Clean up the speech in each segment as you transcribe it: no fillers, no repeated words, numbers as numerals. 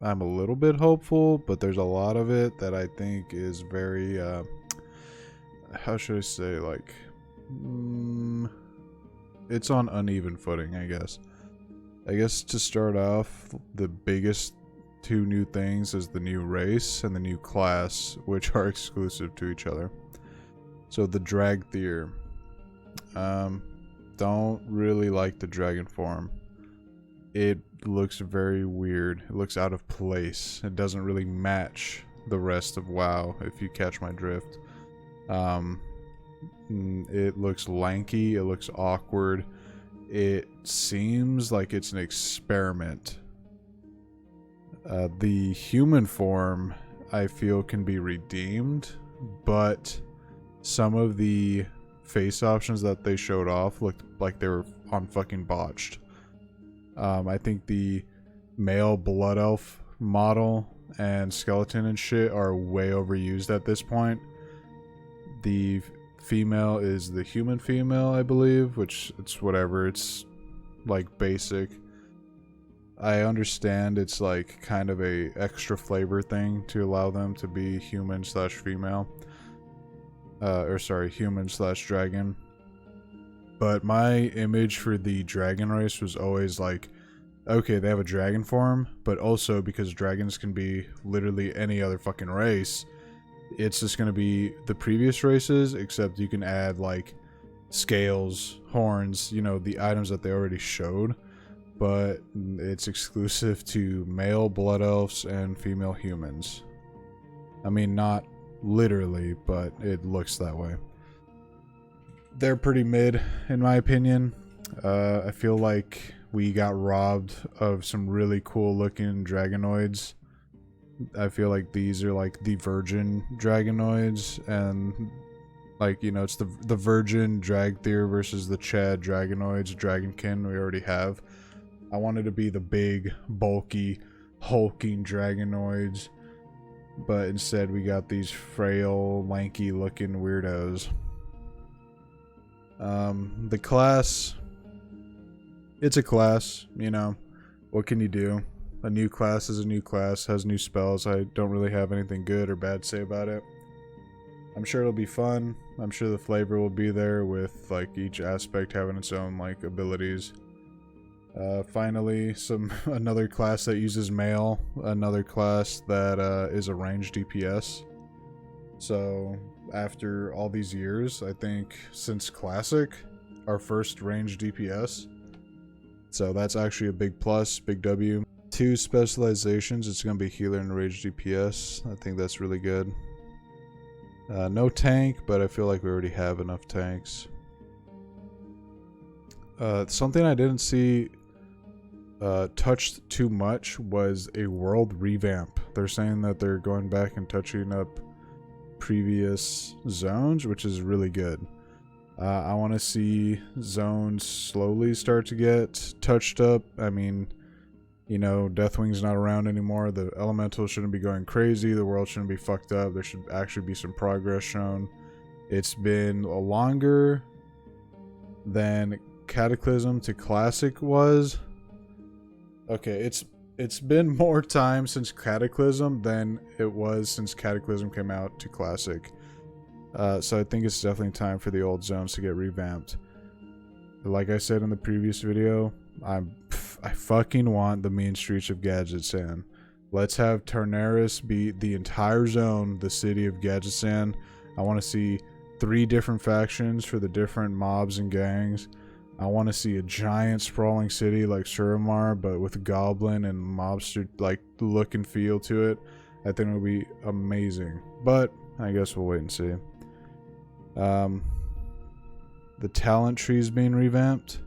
I'm a little bit hopeful, but there's a lot of it that I think is very, how should I say, like, it's on uneven footing, I guess. I guess to start off, the biggest two new things is the new race and the new class, which are exclusive to each other. So the Dragthier. Don't really like the dragon form. It looks very weird. It looks out of place. It doesn't really match the rest of WoW, if you catch my drift. It looks lanky. It looks awkward. It seems like it's an experiment. The human form, I feel, can be redeemed, but some of the face options that they showed off looked like they were on fucking botched. I think the male blood elf model and skeleton and shit are way overused at this point. The female is the human female, I believe, which it's whatever. It's like basic. I understand it's like kind of a extra flavor thing to allow them to be human slash female. Or sorry, human slash dragon. But my image for the dragon race was always like, okay, they have a dragon form, but also because dragons can be literally any other fucking race, it's just going to be the previous races, except you can add like scales, horns, you know, the items that they already showed, but it's exclusive to male blood elves and female humans. I mean, not literally, but it looks that way. They're pretty mid, in my opinion. I feel like we got robbed of some really cool looking dragonoids. I feel like these are like the virgin dragonoids, and like, you know, it's the virgin Dragthier versus the Chad dragonoids, dragonkin we already have. I wanted to be the big, bulky, hulking dragonoids, but instead we got these frail, lanky looking weirdos. The class, it's a class, you know, what can you do? A new class is a new class, has new spells. I don't really have anything good or bad to say about it. I'm sure it'll be fun. I'm sure the flavor will be there with like each aspect having its own like abilities. Finally, another class that uses mail, another class that is a ranged DPS. So after all these years, I think since Classic, our first ranged DPS. So that's actually a big plus, big W. 2 specializations, it's going to be healer and ranged DPS. I think that's really good. No tank, but I feel like we already have enough tanks. Something I didn't see touched too much was a world revamp. They're saying that they're going back and touching up previous zones, which is really good. I want to see zones slowly start to get touched up. I mean, you know, Deathwing's not around anymore. The elementals shouldn't be going crazy. The world shouldn't be fucked up. There should actually be some progress shown. It's been longer than Cataclysm to Classic was. Okay, it's been more time since Cataclysm than it was since Cataclysm came out to Classic. So I think it's definitely time for the old zones to get revamped. Like I said in the previous video, I fucking want the mean streets of Gadgetzan. Let's have Tarnaris be the entire zone, the city of Gadgetzan. I want to see 3 different factions for the different mobs and gangs. I want to see a giant sprawling city like Suramar, but with goblin and mobster like look and feel to it. I think it would be amazing. But I guess we'll wait and see. The talent tree is being revamped.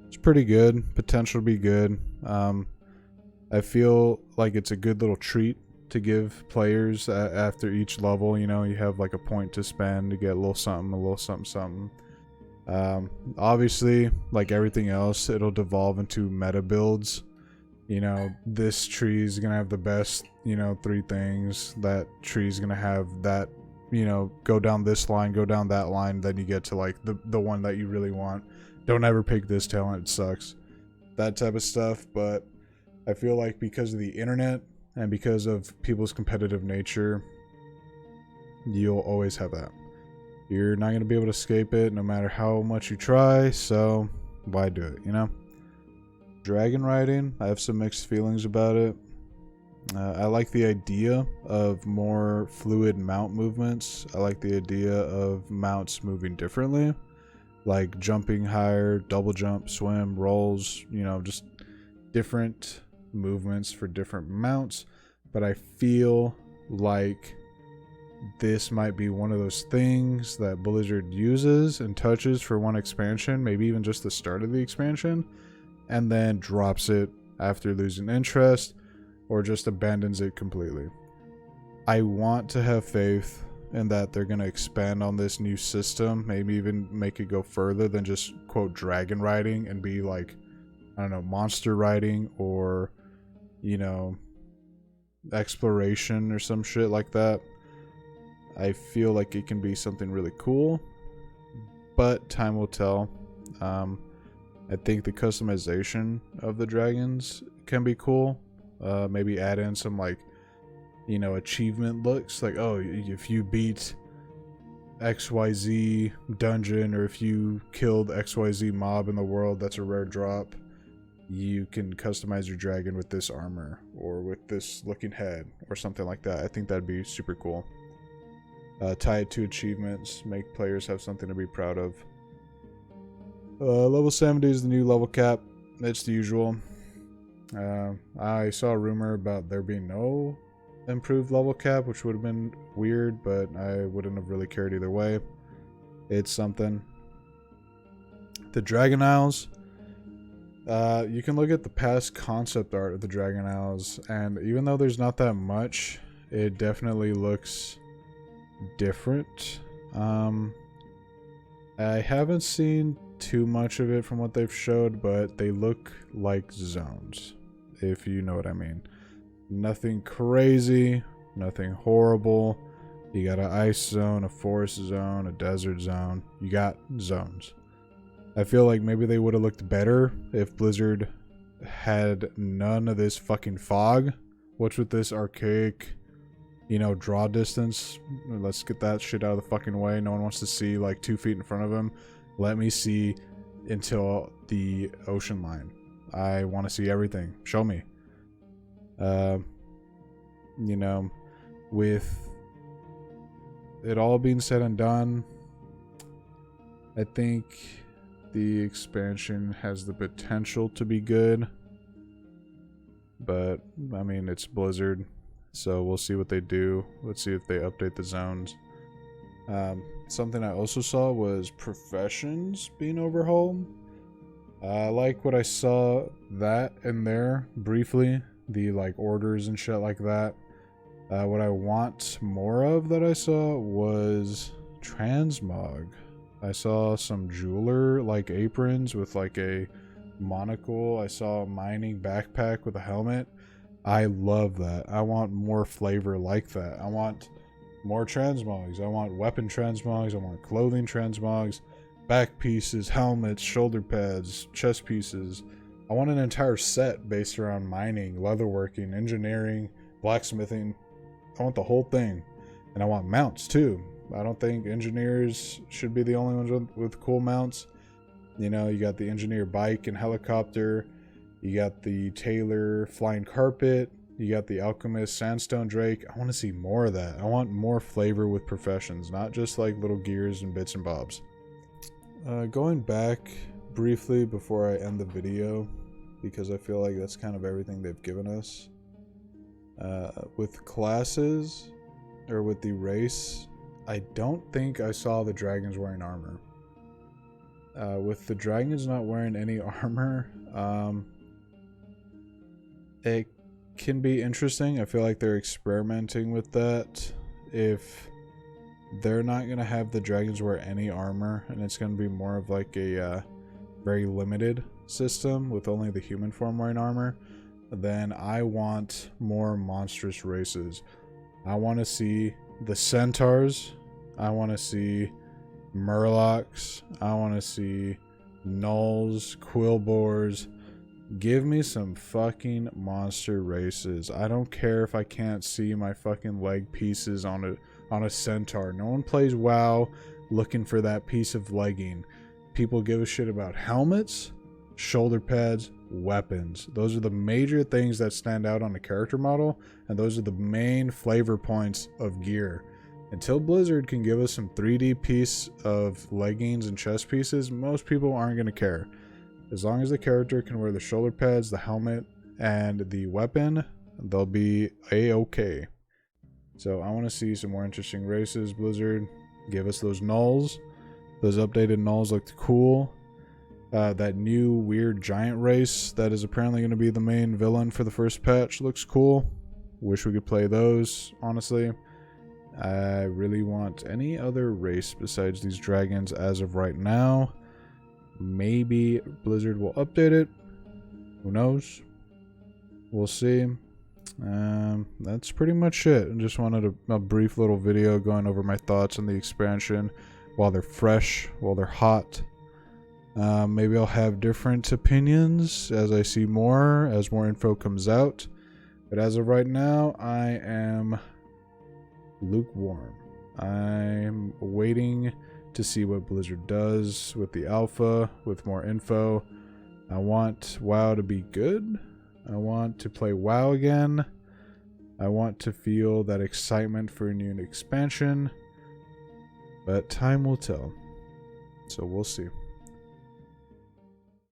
It's pretty good. Potential to be good. I feel like it's a good little treat to give players after each level. You know, you have like a point to spend to get a little something, something. Obviously, like everything else, it'll devolve into meta builds. You know, this tree is gonna have the best, you know, 3 things. That tree is gonna have that, you know, go down this line, go down that line, then you get to like the one that you really want. Don't ever pick this talent, it sucks. That type of stuff. But I feel like because of the internet and because of people's competitive nature, you'll always have that. You're not going to be able to escape it no matter how much you try, so why do it, you know? Dragon riding, I have some mixed feelings about it. I like the idea of more fluid mount movements. I like the idea of mounts moving differently, like jumping higher, double jump, swim, rolls, you know, just different movements for different mounts. But I feel like this might be one of those things that Blizzard uses and touches for one expansion, maybe even just the start of the expansion, and then drops it after losing interest or just abandons it completely. I want to have faith in that they're going to expand on this new system, maybe even make it go further than just quote dragon riding and be like, I don't know, monster riding or, you know, exploration or some shit like that. I feel like it can be something really cool, but time will tell. I think the customization of the dragons can be cool. Maybe add in some, like, you know, achievement looks, like, oh, if you beat XYZ dungeon, or if you killed XYZ mob in the world, that's a rare drop, you can customize your dragon with this armor or with this looking head or something like that. I think that'd be super cool. Tie it to achievements, make players have something to be proud of. Level 70 is the new level cap. It's the usual. I saw a rumor about there being no improved level cap, which would have been weird, but I wouldn't have really cared either way. It's something. The Dragon Isles. You can look at the past concept art of the Dragon Isles, and even though there's not that much, it definitely looks different. I haven't seen too much of it from what they've showed, but they look like zones, if you know what I mean. Nothing crazy, nothing horrible. You got an ice zone, a forest zone, a desert zone. You got zones. I feel like maybe they would have looked better if Blizzard had none of this fucking fog. What's with this archaic, you know, draw distance? Let's get that shit out of the fucking way. No one wants to see like 2 feet in front of him. Let me see until the ocean line. I want to see everything. Show me. You know, with it all being said and done, I think the expansion has the potential to be good. But, I mean, it's Blizzard, so we'll see what they do. Let's see if they update the zones. Something I also saw was professions being overhauled. I like what I saw that in there briefly. The, like, orders and shit like that. What I want more of that I saw was transmog. I saw some jeweler, like, aprons with, like, a monocle. I saw a mining backpack with a helmet. I love that. I want more flavor like that. I want more transmogs. I want weapon transmogs. I want clothing transmogs, back pieces, helmets, shoulder pads, chest pieces. I want an entire set based around mining, leatherworking, engineering, blacksmithing. I want the whole thing. And I want mounts too. I don't think engineers should be the only ones with cool mounts. You know, you got the engineer bike and helicopter. You got the tailor flying carpet. You got the alchemist sandstone drake. I want to see more of that. I want more flavor with professions, not just like little gears and bits and bobs. Going back briefly before I end the video, because I feel like that's kind of everything they've given us. With classes, or with the race, I don't think I saw the dragons wearing armor. With the dragons not wearing any armor, it can be interesting. I feel like they're experimenting with that. If they're not going to have the dragons wear any armor, and it's going to be more of like a very limited system with only the human form wearing armor, then I want more monstrous races. I want to see the centaurs. I want to see murlocs. I want to see gnolls, quillboars, Give me some fucking monster races. I don't care if I can't see my fucking leg pieces on a centaur. No one plays WoW looking for that piece of legging. People give a shit about helmets, shoulder pads, weapons. Those are the major things that stand out on a character model, and those are the main flavor points of gear. Until Blizzard can give us some 3D piece of leggings and chest pieces, most people aren't going to care. As long as the character can wear the shoulder pads, the helmet, and the weapon, they'll be a-okay. So I want to see some more interesting races. Blizzard, give us those nulls. Those updated nulls looked cool. That new weird giant race that is apparently going to be the main villain for the first patch looks cool. Wish we could play those, honestly. I really want any other race besides these dragons as of right now. Maybe Blizzard will update it. Who knows? We'll see. That's pretty much it. I just wanted a brief little video going over my thoughts on the expansion while they're fresh, while they're hot. Maybe I'll have different opinions as I see more, as more info comes out. But as of right now, I am lukewarm. I'm waiting to see what Blizzard does with the alpha, with more info. I want WoW to be good. I want to play WoW again. I want to feel that excitement for a new expansion. But time will tell. So we'll see.